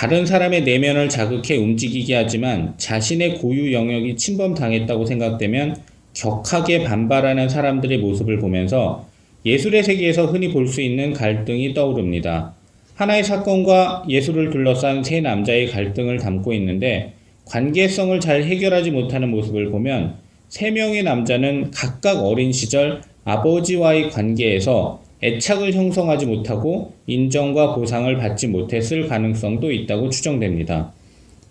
다른 사람의 내면을 자극해 움직이게 하지만 자신의 고유 영역이 침범당했다고 생각되면 격하게 반발하는 사람들의 모습을 보면서 예술의 세계에서 흔히 볼 수 있는 갈등이 떠오릅니다. 하나의 사건과 예술을 둘러싼 세 남자의 갈등을 담고 있는데 관계성을 잘 해결하지 못하는 모습을 보면 세 명의 남자는 각각 어린 시절 아버지와의 관계에서 애착을 형성하지 못하고 인정과 보상을 받지 못했을 가능성도 있다고 추정됩니다.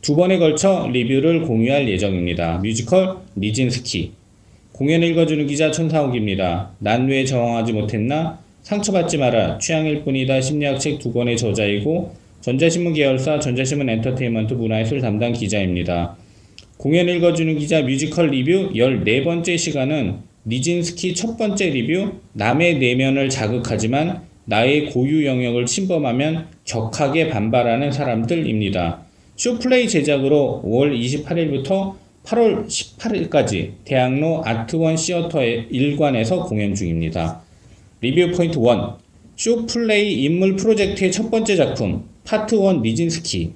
두 번에 걸쳐 리뷰를 공유할 예정입니다. 뮤지컬 니진스키. 공연 읽어주는 기자 천상욱입니다. 난 왜 저항하지 못했나? 상처받지 마라. 취향일 뿐이다. 심리학 책 2권의 저자이고 전자신문 계열사 전자신문 엔터테인먼트 문화예술 담당 기자입니다. 공연 읽어주는 기자 뮤지컬 리뷰 14번째 시간은 니진스키 첫 번째 리뷰, 남의 내면을 자극하지만 나의 고유 영역을 침범하면 격하게 반발하는 사람들입니다. 쇼플레이 제작으로 5월 28일부터 8월 18일까지 대학로 아트원 시어터 1관에서 공연 중입니다. 리뷰 포인트 1. 쇼플레이 인물 프로젝트의 첫 번째 작품 파트 1 니진스키.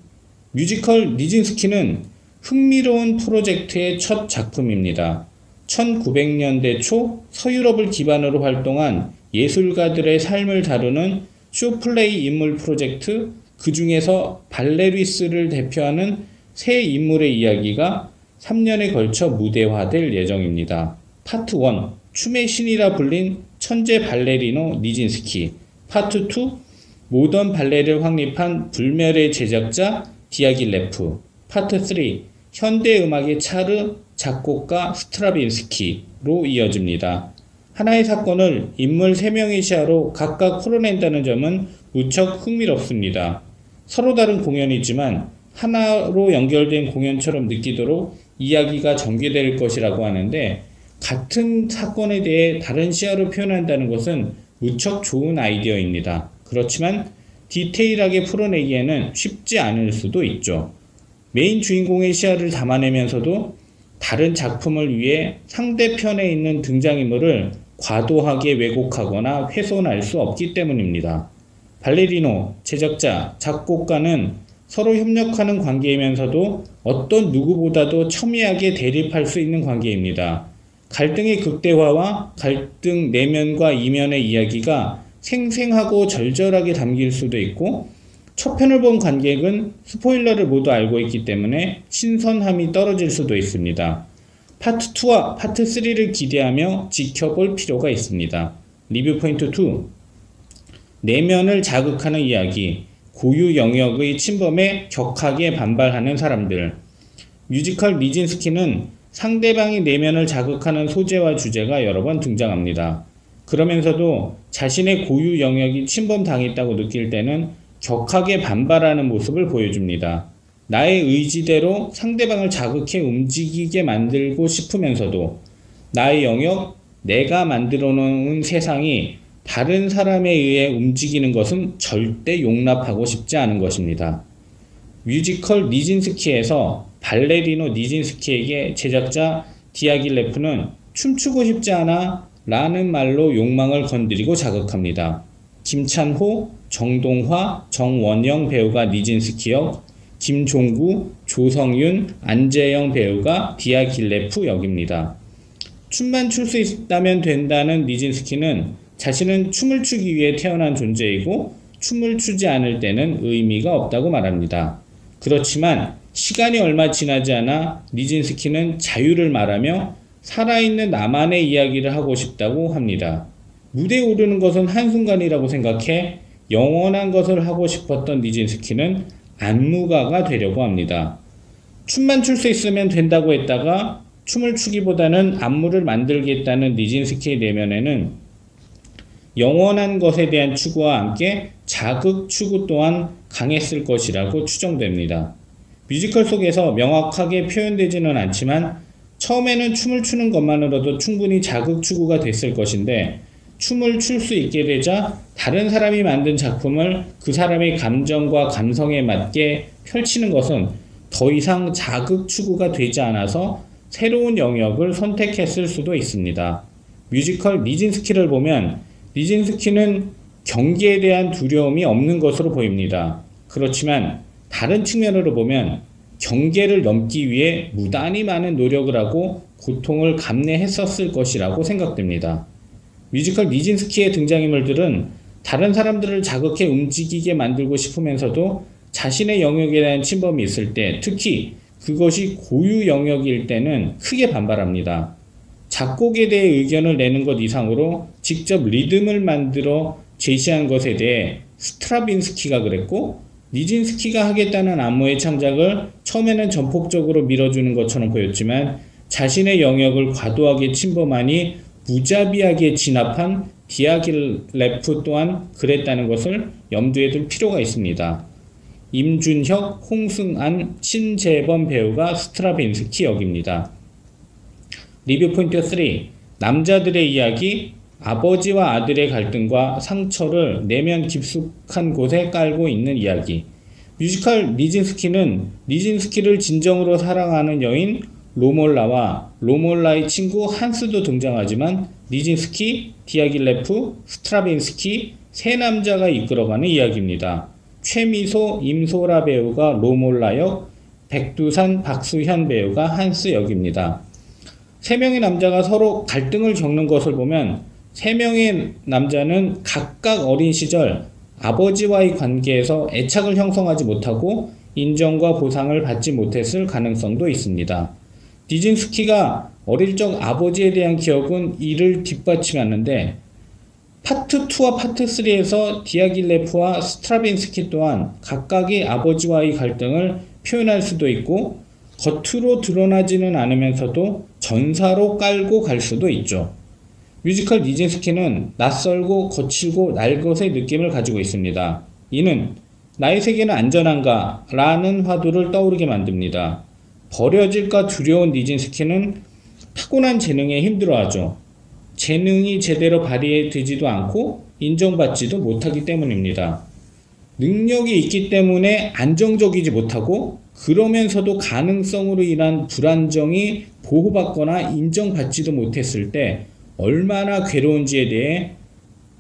뮤지컬 니진스키는 흥미로운 프로젝트의 첫 작품입니다. 1900년대 초 서유럽을 기반으로 활동한 예술가들의 삶을 다루는 쇼플레이 인물 프로젝트, 그 중에서 발레리스를 대표하는 세 인물의 이야기가 3년에 걸쳐 무대화될 예정입니다. 파트 1, 춤의 신이라 불린 천재 발레리노 니진스키. 파트 2, 모던 발레를 확립한 불멸의 제작자 디아길레프. 파트 3, 현대 음악의 차르, 작곡가 스트라빈스키로 이어집니다. 하나의 사건을 인물 3명의 시야로 각각 풀어낸다는 점은 무척 흥미롭습니다. 서로 다른 공연이지만 하나로 연결된 공연처럼 느끼도록 이야기가 전개될 것이라고 하는데, 같은 사건에 대해 다른 시야로 표현한다는 것은 무척 좋은 아이디어입니다. 그렇지만 디테일하게 풀어내기에는 쉽지 않을 수도 있죠. 메인 주인공의 시야를 담아내면서도 다른 작품을 위해 상대편에 있는 등장인물을 과도하게 왜곡하거나 훼손할 수 없기 때문입니다. 발레리노, 제작자, 작곡가는 서로 협력하는 관계이면서도 어떤 누구보다도 첨예하게 대립할 수 있는 관계입니다. 갈등의 극대화와 갈등 내면과 이면의 이야기가 생생하고 절절하게 담길 수도 있고, 첫 편을 본 관객은 스포일러를 모두 알고 있기 때문에 신선함이 떨어질 수도 있습니다. 파트 2와 파트 3를 기대하며 지켜볼 필요가 있습니다. 리뷰 포인트 2. 내면을 자극하는 이야기, 고유 영역의 침범에 격하게 반발하는 사람들. 뮤지컬 니진스키는 상대방의 내면을 자극하는 소재와 주제가 여러 번 등장합니다. 그러면서도 자신의 고유 영역이 침범당했다고 느낄 때는 격하게 반발하는 모습을 보여줍니다. 나의 의지대로 상대방을 자극해 움직이게 만들고 싶으면서도 나의 영역, 내가 만들어 놓은 세상이 다른 사람에 의해 움직이는 것은 절대 용납하고 싶지 않은 것입니다. 뮤지컬 니진스키에서 발레리노 니진스키에게 제작자 디아길레프는 춤추고 싶지 않아 라는 말로 욕망을 건드리고 자극합니다. 김찬호, 정동화, 정원영 배우가 니진스키 역, 김종구, 조성윤, 안재영 배우가 디아길레프 역입니다. 춤만 출 수 있다면 된다는 니진스키는 자신은 춤을 추기 위해 태어난 존재이고 춤을 추지 않을 때는 의미가 없다고 말합니다. 그렇지만 시간이 얼마 지나지 않아 니진스키는 자유를 말하며 살아있는 나만의 이야기를 하고 싶다고 합니다. 무대에 오르는 것은 한순간이라고 생각해 영원한 것을 하고 싶었던 니진스키는 안무가가 되려고 합니다. 춤만 출 수 있으면 된다고 했다가 춤을 추기보다는 안무를 만들겠다는 니진스키의 내면에는 영원한 것에 대한 추구와 함께 자극 추구 또한 강했을 것이라고 추정됩니다. 뮤지컬 속에서 명확하게 표현되지는 않지만 처음에는 춤을 추는 것만으로도 충분히 자극 추구가 됐을 것인데, 춤을 출 수 있게 되자 다른 사람이 만든 작품을 그 사람의 감정과 감성에 맞게 펼치는 것은 더 이상 자극 추구가 되지 않아서 새로운 영역을 선택했을 수도 있습니다. 뮤지컬 니진스키를 보면 니진스키는 경계에 대한 두려움이 없는 것으로 보입니다. 그렇지만 다른 측면으로 보면 경계를 넘기 위해 무단히 많은 노력을 하고 고통을 감내했었을 것이라고 생각됩니다. 뮤지컬 니진스키의 등장인물들은 다른 사람들을 자극해 움직이게 만들고 싶으면서도 자신의 영역에 대한 침범이 있을 때, 특히 그것이 고유 영역일 때는 크게 반발합니다. 작곡에 대해 의견을 내는 것 이상으로 직접 리듬을 만들어 제시한 것에 대해 스트라빈스키가 그랬고, 니진스키가 하겠다는 안무의 창작을 처음에는 전폭적으로 밀어주는 것처럼 보였지만 자신의 영역을 과도하게 침범하니 무자비하게 진압한 디아길레프 또한 그랬다는 것을 염두에 둘 필요가 있습니다. 임준혁, 홍승안, 신재범 배우가 스트라빈스키 역입니다. 리뷰 포인트 3. 남자들의 이야기. 아버지와 아들의 갈등과 상처를 내면 깊숙한 곳에 깔고 있는 이야기. 뮤지컬 니진스키는 니진스키를 진정으로 사랑하는 여인 로몰라와 로몰라의 친구 한스도 등장하지만 니진스키, 디아길레프, 스트라빈스키 세 남자가 이끌어가는 이야기입니다. 최미소, 임소라 배우가 로몰라 역, 백두산, 박수현 배우가 한스 역입니다. 세 명의 남자가 서로 갈등을 겪는 것을 보면 세 명의 남자는 각각 어린 시절 아버지와의 관계에서 애착을 형성하지 못하고 인정과 보상을 받지 못했을 가능성도 있습니다. 니진스키가 어릴 적 아버지에 대한 기억은 이를 뒷받침하는데 파트 2와 파트 3에서 디아길레프와 스트라빈스키 또한 각각의 아버지와의 갈등을 표현할 수도 있고 겉으로 드러나지는 않으면서도 전사로 깔고 갈 수도 있죠. 뮤지컬 니진스키는 낯설고 거칠고 날것의 느낌을 가지고 있습니다. 이는 나의 세계는 안전한가? 라는 화두를 떠오르게 만듭니다. 버려질까 두려운 니진스키는 타고난 재능에 힘들어하죠. 재능이 제대로 발휘되지도 않고 인정받지도 못하기 때문입니다. 능력이 있기 때문에 안정적이지 못하고 그러면서도 가능성으로 인한 불안정이 보호받거나 인정받지도 못했을 때 얼마나 괴로운지에 대해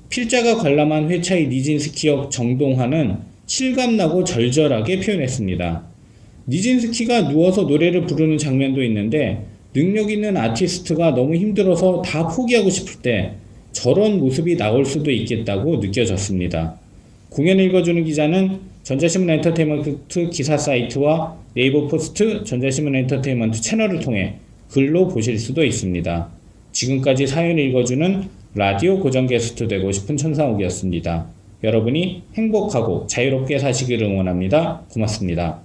필자가 관람한 회차의 니진스키 역 정동환은 실감나고 절절하게 표현했습니다. 니진스키가 누워서 노래를 부르는 장면도 있는데 능력 있는 아티스트가 너무 힘들어서 다 포기하고 싶을 때 저런 모습이 나올 수도 있겠다고 느껴졌습니다. 공연을 읽어주는 기자는 전자신문 엔터테인먼트 기사 사이트와 네이버 포스트 전자신문 엔터테인먼트 채널을 통해 글로 보실 수도 있습니다. 지금까지 사연 읽어주는 라디오 고정 게스트 되고 싶은 천상욱이었습니다. 여러분이 행복하고 자유롭게 사시기를 응원합니다. 고맙습니다.